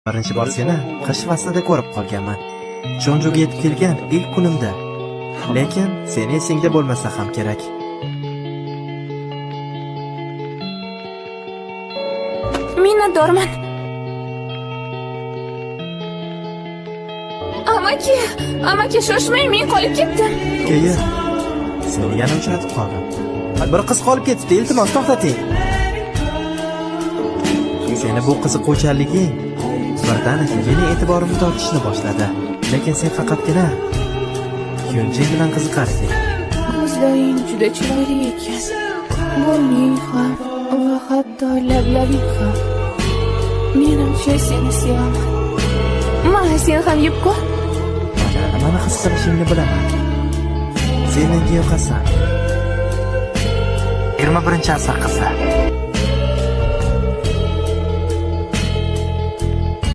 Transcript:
Birinchi bor seni qish faslida ko'rib qolganman. Chonjo'ga yetib kelgan ilk kunimda. Lekin seni esingda bo'lmasa ham kerak. Minnatdorman. Amaki shoshmang, men qolib ketdim. Keyin seni yana uchratib qoldim. Bir qiz qolib ketibdi, iltimos to'xtating. Seni bu qiziquvchanliging birdaniga meni e'tiborimni tortishni boshladi. Lekin sen faqatgina Yunjin bilan qiziqar eding. Ko'zlaring juda chiroyli ekan. Bo'yning ham va hatto lablaring ham. Menimcha seni sevaman. Mana sen ham yeb ko'r. Nimani his qilishingni bilaman. Sen menga yoqasan. 21-asr qizi.